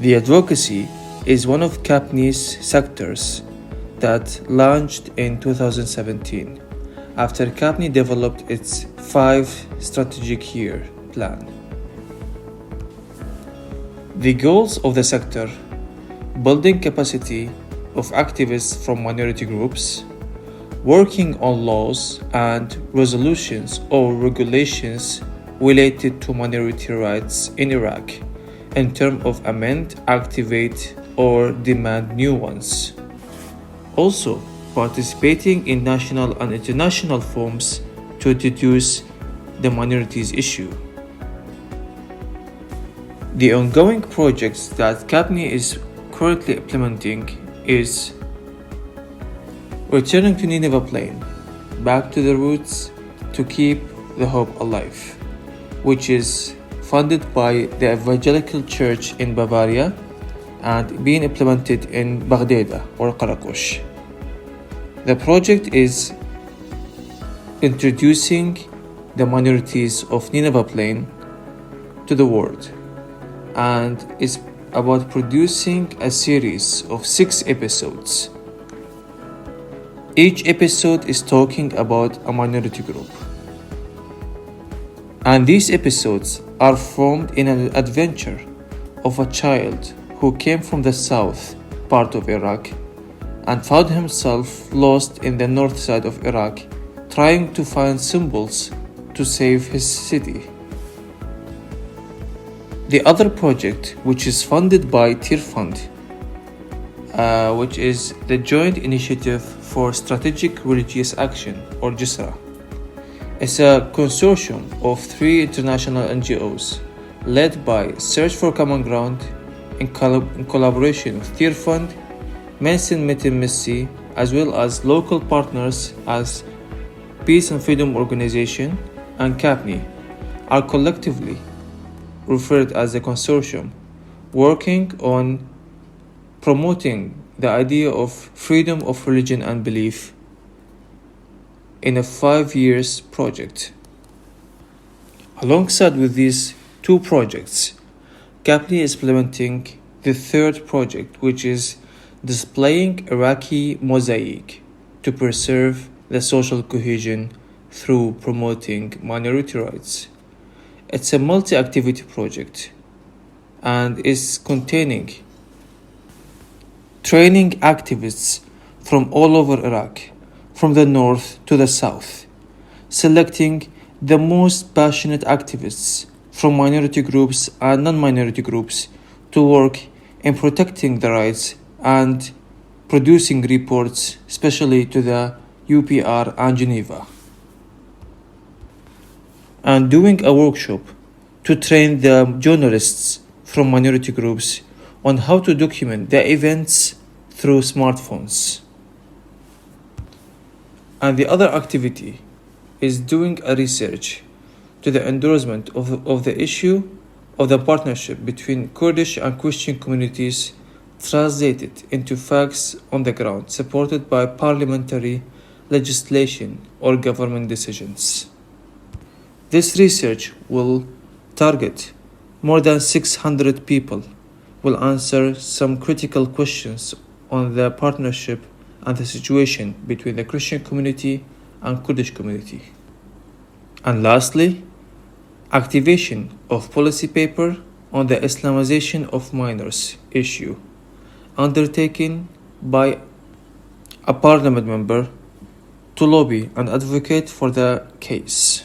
The advocacy is one of CAPNI's sectors that launched in 2017 after CAPNI developed its 5 strategic year plan. The goals of the sector: building capacity of activists from minority groups, working on laws and resolutions or regulations related to minority rights in Iraq in terms of amend, activate, or demand new ones. Also, participating in national and international forums to introduce the minorities issue. The ongoing projects that CAPNI is currently implementing is returning to Nineveh Plain, back to the roots to keep the hope alive, which is funded by the Evangelical Church in Bavaria and being implemented in Baghdad or Qarakosh. The project is introducing the minorities of Nineveh Plain to the world and is about producing a series of 6 episodes. Each episode is talking about a minority group. And these episodes are formed in an adventure of a child who came from the south part of Iraq and found himself lost in the north side of Iraq, trying to find symbols to save his city. The other project, which is funded by Tier Fund, which is the Joint Initiative for Strategic Religious Action, or JISRA. It's a consortium of 3 international NGOs led by Search for Common Ground in collaboration with Tier Fund, Mensen met een Missie, as well as local partners as Peace and Freedom Organization and CAPNI, are collectively referred as a consortium, working on promoting the idea of freedom of religion and belief in a 5 years project. Alongside with these 2 projects, CAPNI is implementing the 3rd project, which is displaying Iraqi mosaic to preserve the social cohesion through promoting minority rights. It's a multi-activity project and is containing training activists from all over Iraq, from the north to the south, selecting the most passionate activists from minority groups and non-minority groups to work in protecting the rights and producing reports, especially to the UPR and Geneva, and doing a workshop to train the journalists from minority groups on how to document the events through smartphones. And the other activity is doing a research to the endorsement of the issue of the partnership between Kurdish and Christian communities, translated into facts on the ground, supported by parliamentary legislation or government decisions. This research will target more than 600 people, will answer some critical questions on the partnership and the situation between the Christian community and Kurdish community. And lastly, activation of policy paper on the Islamization of minors issue, undertaken by a parliament member to lobby and advocate for the case.